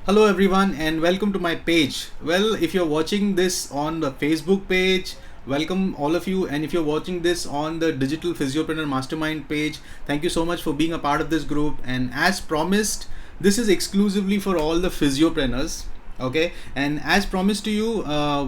Hello everyone and welcome to my page. Well, if you're watching this on the Facebook page, welcome all of you, and if you're watching this on the Digital Physiopreneur Mastermind page, thank you so much for being a part of this group. And as promised, this is exclusively for all the physiopreneurs. Okay, and as promised to you,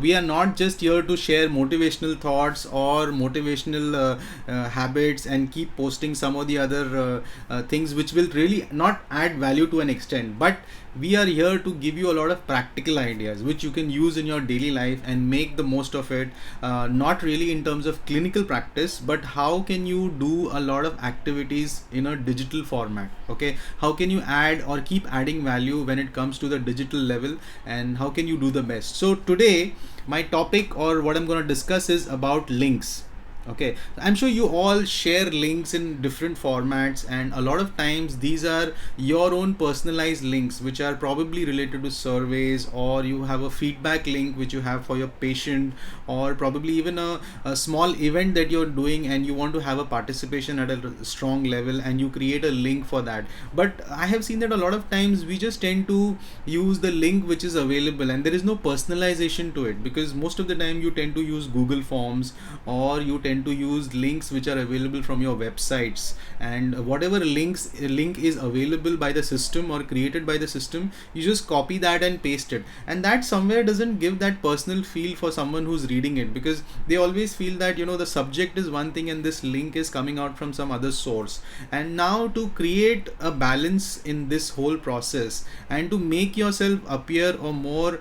we are not just here to share motivational thoughts or motivational habits and keep posting some of the other things which will really not add value to an extent, but we are here to give you a lot of practical ideas which you can use in your daily life and make the most of it, not really in terms of clinical practice, but how can you do a lot of activities in a digital format. Okay, how can you add or keep adding value when it comes to the digital level, and how can you do the best. So today my topic, or what I'm going to discuss, is about links. Okay, I'm sure you all share links in different formats, and a lot of times these are your own personalized links which are probably related to surveys, or you have a feedback link which you have for your patient, or probably even a small event that you're doing and you want to have a participation at a strong level and you create a link for that. But I have seen that a lot of times we just tend to use the link which is available and there is no personalization to it, because most of the time you tend to use Google Forms, or you tend to use links which are available from your websites, and whatever link is available by the system or created by the system, you just copy that and paste it, and that somewhere doesn't give that personal feel for someone who's reading it, because they always feel that the subject is one thing and this link is coming out from some other source. And now, to create a balance in this whole process and to make yourself appear or more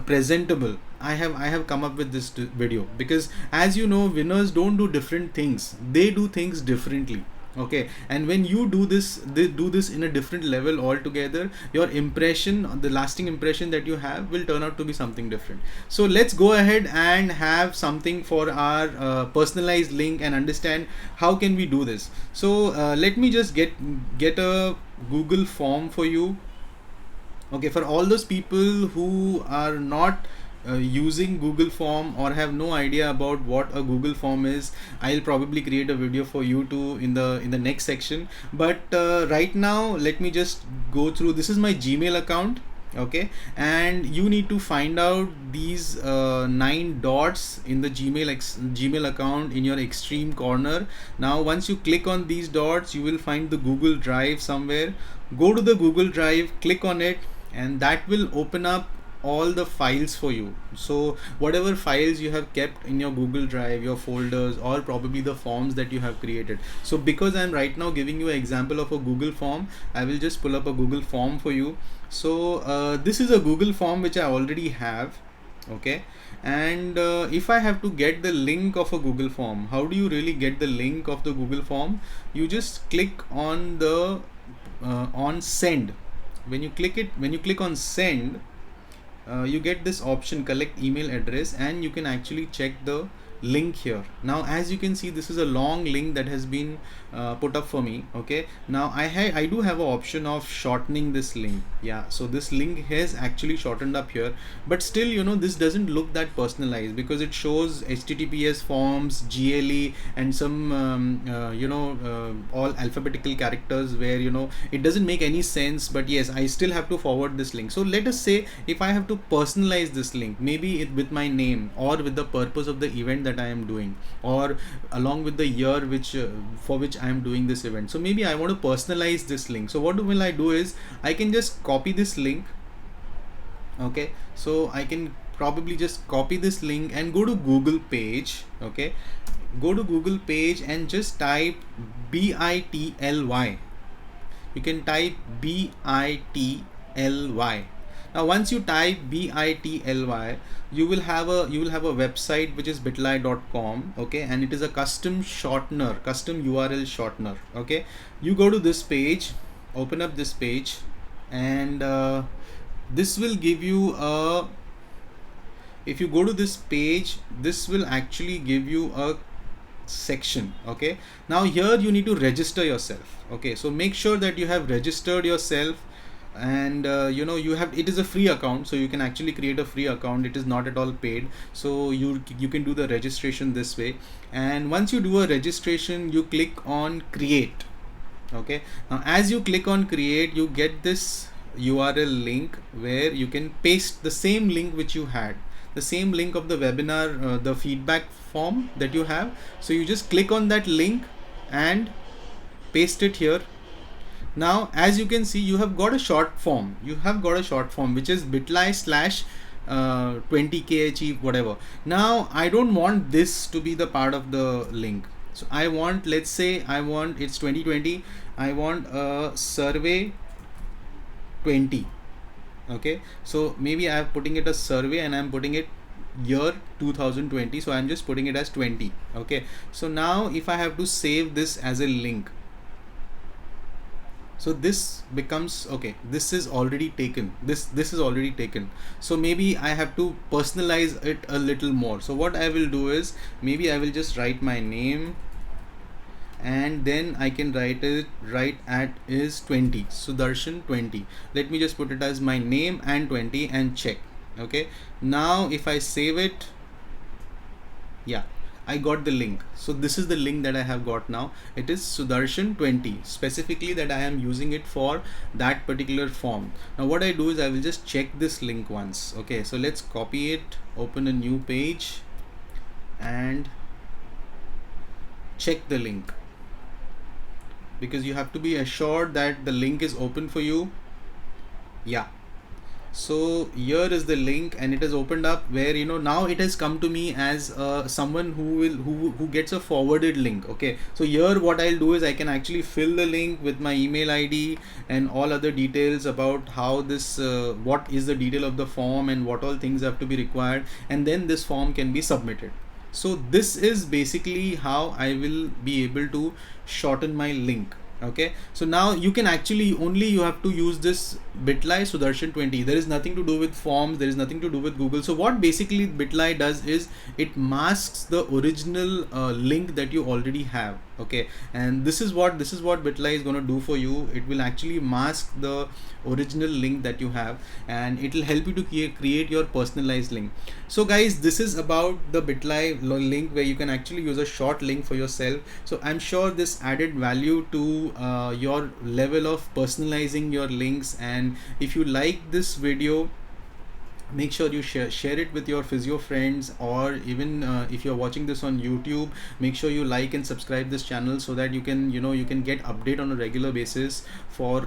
presentable, I have come up with this video, because as you know, winners don't do different things, they do things differently. Okay, and when you do this, they do this in a different level altogether, your impression, the lasting impression that you have, will turn out to be something different. So let's go ahead and have something for our personalized link and understand how can we do this. So let me just get a Google form for you. Okay, for all those people who are not using Google Form or have no idea about what a Google Form is, I'll probably create a video for you too in the next section. But right now, let me just go through. This is my Gmail account. Okay, and you need to find out these 9 dots in the Gmail account in your extreme corner. Now once you click on these dots, you will find the Google Drive somewhere. Go to the Google Drive, click on it, and that will open up all the files for you. So whatever files you have kept in your Google Drive, your folders, or probably the forms that you have created. So because I'm right now giving you an example of a Google form, I will just pull up a Google form for you. So this is a Google form which I already have. Okay, and if I have to get the link of a Google form, how do you really get the link of the Google form? You just click on the on send. When you click on send, you get this option, collect email address, and you can actually check the link here. Now as you can see, this is a long link that has been put up for me. Okay, now I do have an option of shortening this link. Yeah, so this link has actually shortened up here, but still this doesn't look that personalized, because it shows HTTPS forms, GLE, and some all alphabetical characters where it doesn't make any sense. But yes, I still have to forward this link. So let us say if I have to personalize this link, maybe with my name, or with the purpose of the event that I am doing, or along with the year which for which I am doing this event. So maybe I want to personalize this link. So what will I do is, I can just copy this link. Okay, so I can probably just copy this link and go to Google page. Okay, go to Google page and just type BITLY. You can type BITLY. Now once you type BITLY, you will have a website which is bitly.com. Okay, and it is a custom URL shortener. Okay, you go to this page, open up this page, and this will give you a, if you go to this page, this will actually give you a section. Okay, now here you need to register yourself. Okay, so make sure that you have registered yourself, and you have, it is a free account, so you can actually create a free account. It is not at all paid, so you can do the registration this way. And once you do a registration, you click on create. Okay, now as you click on create, you get this URL link where you can paste the same link which you had, the same link of the webinar, the feedback form that you have. So you just click on that link and paste it here. Now as you can see, you have got a short form, which is bit.ly slash 20 khe whatever. Now I don't want this to be the part of the link. So I want, let's say I want, it's 2020, I want a survey 20. Okay, so maybe I'm putting it as survey and I'm putting it year 2020, so I'm just putting it as 20. Okay, so now if I have to save this as a link, so this becomes, okay, this is already taken, this is already taken. So maybe I have to personalize it a little more. So what I will do is, maybe I will just write my name and then I can write at is 20, Sudarshan 20. Let me just put it as my name and 20 and check. Okay, now if I save it, yeah, I got the link. So this is the link that I have got now. It is Sudarshan 20, specifically that I am using it for that particular form. Now what I do is I will just check this link once. Okay, so let's copy it, open a new page and check the link, because you have to be assured that the link is open for you. Yeah, so here is the link and it has opened up, where now it has come to me as someone who gets a forwarded link. Okay, so here what I'll do is I can actually fill the link with my email ID and all other details about how this what is the detail of the form and what all things have to be required, and then this form can be submitted. So this is basically how I will be able to shorten my link. Okay, so now you can actually you have to use this bit.ly Sudarshan 20. There is nothing to do with forms, there is nothing to do with Google. So what basically bit.ly does is it masks the original link that you already have. Okay, and this is what bit.ly is going to do for you. It will actually mask the original link that you have, and it will help you to create your personalized link. So guys, this is about the bit.ly link, where you can actually use a short link for yourself. So I'm sure this added value to your level of personalizing your links. And if you like this video, make sure you share it with your physio friends, or even if you're watching this on YouTube, make sure you like and subscribe this channel, so that you can get update on a regular basis for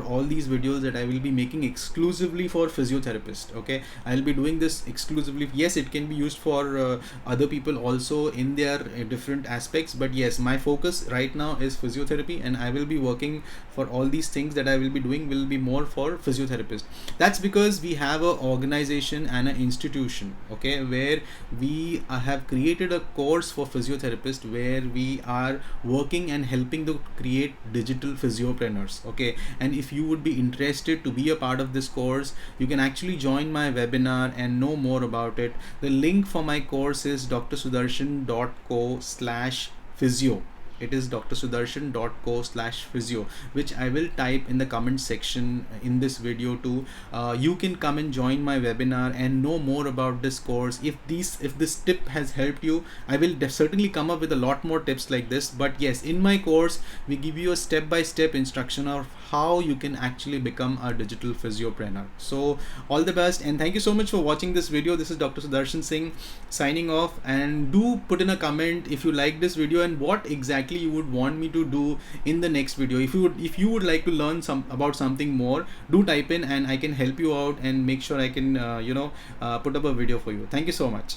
all these videos that I will be making exclusively for physiotherapists. Okay, I'll be doing this exclusively. Yes, it can be used for other people also in their different aspects, but yes, my focus right now is physiotherapy, and I will be working for all these things that I will be doing will be more for physiotherapists. That's because we have a organization and an institution, okay, where we have created a course for physiotherapists, where we are working and helping to create digital physiopreneurs. Okay, and if you would be interested to be a part of this course, you can actually join my webinar and know more about it. The link for my course is drsudarshan.co/physio. It is drsudarshan.co/physio, which I will type in the comment section in this video too. You can come and join my webinar and know more about this course. If this tip has helped you, I will certainly come up with a lot more tips like this. But yes, in my course we give you a step-by-step instruction of how you can actually become a digital physiopreneur. So all the best, and thank you so much for watching this video. This is Dr. Sudarshan Singh signing off, and do put in a comment if you like this video and what exactly you would want me to do in the next video. If you would like to learn about something more, do type in and I can help you out and make sure I can put up a video for you. Thank you so much.